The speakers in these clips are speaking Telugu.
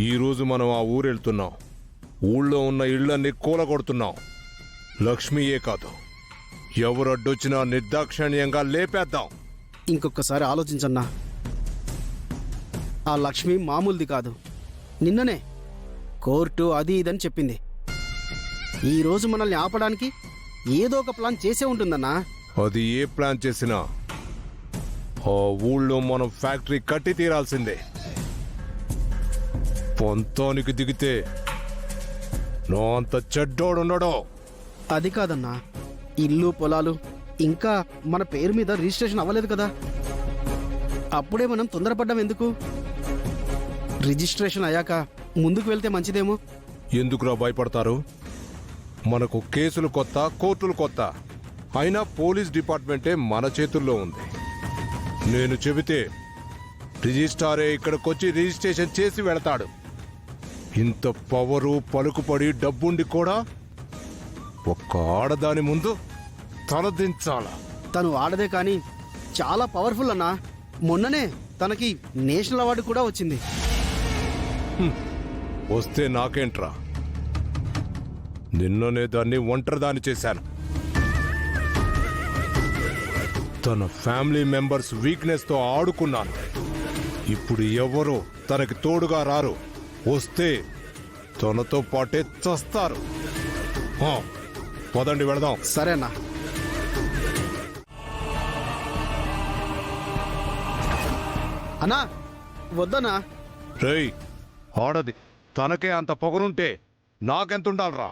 ఈరోజు మనం ఆ ఊరెళ్తున్నాం. ఊళ్ళో ఉన్న ఇళ్లన్నీ కూలగొడుతున్నాం. లక్ష్మియే కాదు, ఎవరు అడ్డొచ్చినా నిర్దాక్షిణ్యంగా లేపేద్దాం. ఇంకొకసారి ఆలోచించన్నా. ఆ లక్ష్మి మామూలుది కాదు. నిన్ననే కోర్టు అది ఇదని చెప్పింది. ఈరోజు మనల్ని ఆపడానికి ఏదో ఒక ప్లాన్ చేసే ఉంటుందన్నా. అది ఏ ప్లాన్ చేసినా ఆ ఊళ్ళో మనం ఫ్యాక్టరీ కట్టి తీరాల్సిందే. పొంతానికి దిగితే నా అంత చెడ్డోడున్నాడో. అది కాదన్నా, ఇల్లు పొలాలు ఇంకా మన పేరు మీద రిజిస్ట్రేషన్ అవ్వలేదు కదా. అప్పుడే మనం తొందరపడ్డాం ఎందుకు? రిజిస్ట్రేషన్ అయ్యాక ముందుకు వెళ్తే మంచిదేమో. ఎందుకురా భయపడతారు? మనకు కేసులు కొత్త, కోర్టులు కొత్త. అయినా పోలీస్ డిపార్ట్మెంటే మన చేతుల్లో ఉంది. నేను చెబితే రిజిస్ట్రారే ఇక్కడికొచ్చి రిజిస్ట్రేషన్ చేసి వెళతాడు. ఇంత పవరు, పలుకుపడి, డబ్బుండి కూడా ఒక్క ఆడదాని ముందు తలదించాల. తను ఆడదే కానీ చాలా పవర్ఫుల్ అన్నా. మొన్ననే తనకి నేషనల్ అవార్డు కూడా వచ్చింది. వస్తే నాకేంట్రా? నిన్ననే దాన్ని ఒంటరిదాన్ని చేశాను. తన ఫ్యామిలీ మెంబర్స్ వీక్నెస్ తో ఆడుకున్నాను. ఇప్పుడు ఎవరో తనకి తోడుగా రారు. వస్తే తనతో పాటే చస్తారు. పదండి వెళదాం. సరేనా? అన్నా వద్దనా? రేయ్, ఆడది తనకే అంత పొగరుంటే నాకెంతుండాలరా?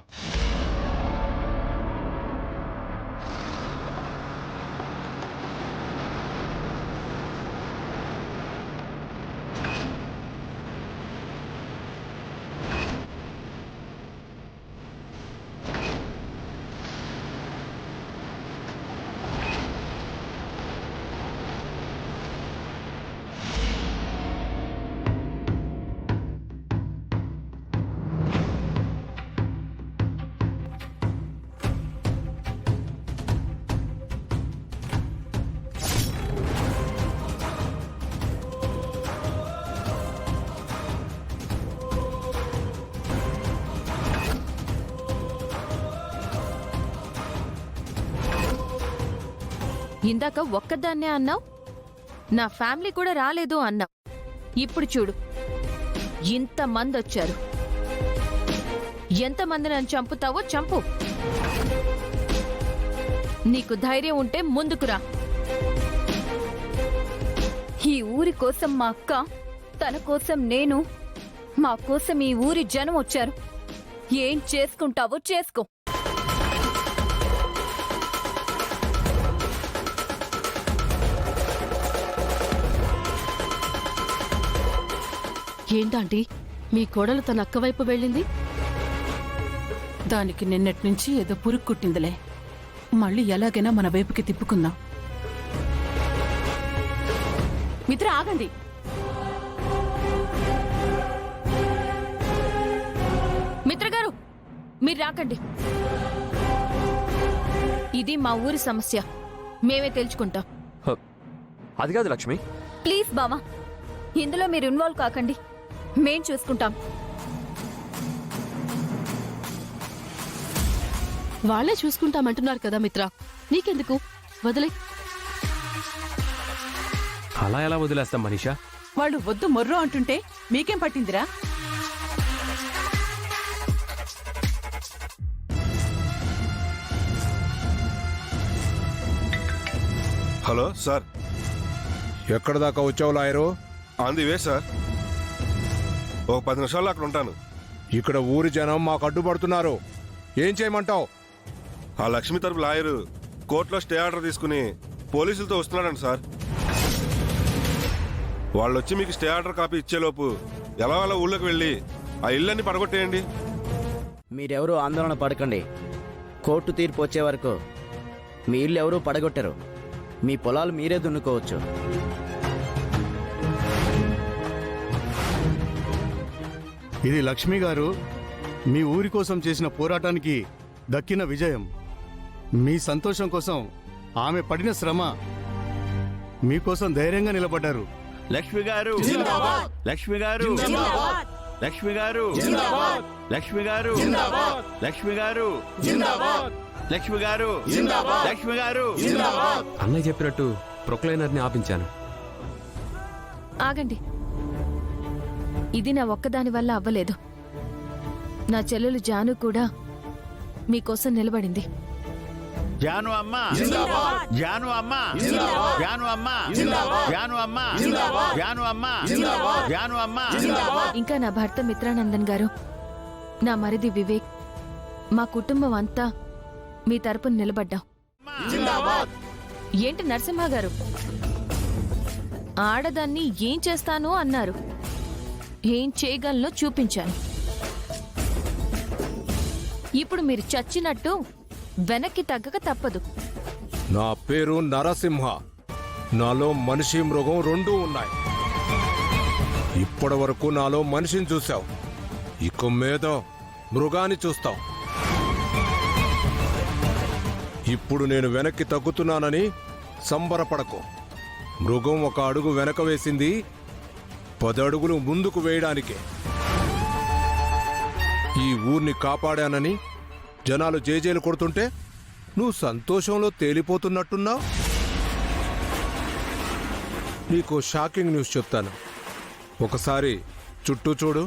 ఇందాక ఒక్కదాన్నే అన్నావు, నా ఫ్యామిలీ కూడా రాలేదు అన్నావు. ఇప్పుడు చూడు, ఇంతమంది వచ్చారు. ఎంతమంది నన్ను చంపుతావో చంపు. నీకు ధైర్యం ఉంటే ముందుకురా. ఈ ఊరి కోసం మా అక్క, తన కోసం నేను, మా కోసం ఈ ఊరి జనం వచ్చారు. ఏం చేసుకుంటావో చేసుకో. ఏంటంటీ, మీ కోడలు తన అక్క వైపు వెళ్ళింది? దానికి నిన్నటి నుంచి ఏదో పురుగు కుట్టిందిలే. మళ్ళీ ఎలాగైనా మన వైపుకి తిప్పుకుందాం. మిత్ర ఆగండి. మిత్రగారు, మీరు రాకండి. ఇది మా ఊరి సమస్య, మేమే తెలుసుకుంటాం. అది కాదు లక్ష్మి. ప్లీజ్ బావా, ఇందులో మీరు ఇన్వాల్వ్ కాకండి. మేం చూసుకుంటాం. వాళ్లే చూసుకుంటామంటున్నారు కదా మిత్ర, నీకెందుకు? వదిలే. అలా ఎలా వదిలేస్తాం మనీషా? వాళ్ళు వద్దు మొర్రో అంటుంటే మీకేం పట్టిందిరా? Hello sir. ఎక్కడ దాకా వచ్చావు lawyer? On the way sir. ఒక 10 నిమిషాల్లో అక్కడ ఉంటాను. ఇక్కడ ఊరి జనం మాకు అడ్డుపడుతున్నారు. ఏం చేయమంటావు? ఆ లక్ష్మి తరపు లాయరు కోర్టులో స్టే ఆర్డర్ తీసుకుని పోలీసులతో వస్తున్నాడండి సార్. వాళ్ళు వచ్చి మీకు స్టే ఆర్డర్ కాపీ ఇచ్చేలోపు ఎలా ఊళ్ళోకి వెళ్ళి ఆ ఇళ్ళన్ని పడగొట్టేయండి. మీరెవరూ ఆందోళన పడకండి. కోర్టు తీర్పు వచ్చే వరకు మీ ఇల్లు ఎవరూ పడగొట్టరు. మీ పొలాలు మీరే దున్నుకోవచ్చు. ఇది లక్ష్మి గారు మీ ఊరి కోసం చేసిన పోరాటానికి దక్కిన విజయం. మీ సంతోషం కోసం ఆమె పడిన శ్రమ, మీకోసం ధైర్యంగా నిలబడ్డారు. లక్ష్మి గారు, లక్ష్మి గారు, లక్ష్మి గారు లక్ష్మి గారు లక్ష్మి గారు లక్ష్మి గారు లక్ష్మి గారు అన్నయ్య చెప్పినట్టు ప్రొక్లైనర్ని ఆపించాను. ఆగండి. ఇది నా ఒక్కదాని వల్ల అవ్వలేదు. నా చెల్లెలు జాను కూడా మీకోసం నిలబడింది. జాను అమ్మ జాను అమ్మ జాను అమ్మ జాను అమ్మ జాను అమ్మ జాను అమ్మ. ఇంకా నా భర్త మిత్రానందన్ గారు, నా మరిది వివేక్, మా కుటుంబం అంతా మీ తరపున నిలబడ్డాం. ఏంటి నరసింహ గారు, ఆడదాన్ని ఏం చేస్తాను అన్నారు. ఏం చేయగలనో చూపించాను. ఇప్పుడు మీరు చచ్చినట్టు వెనక్కి తగ్గక తప్పదు. నా పేరు నరసింహ. నాలో మనిషి మృగం రెండూ ఉన్నాయి. ఇప్పటి వరకు నాలో మనిషిని చూశావు, ఇక మీద మృగాన్ని చూస్తావు. ఇప్పుడు నేను వెనక్కి తగ్గుతున్నానని సంబరపడకు. మృగం ఒక అడుగు వెనక వేసింది 10 అడుగులు ముందుకు వేయడానికే. ఈ ఊర్ని కాపాడానని జనాలు జేజేలు కొడుతుంటే నువ్వు సంతోషంలో తేలిపోతున్నట్టున్నావు. నీకు షాకింగ్ న్యూస్ చెప్తాను. ఒకసారి చుట్టూ చూడు.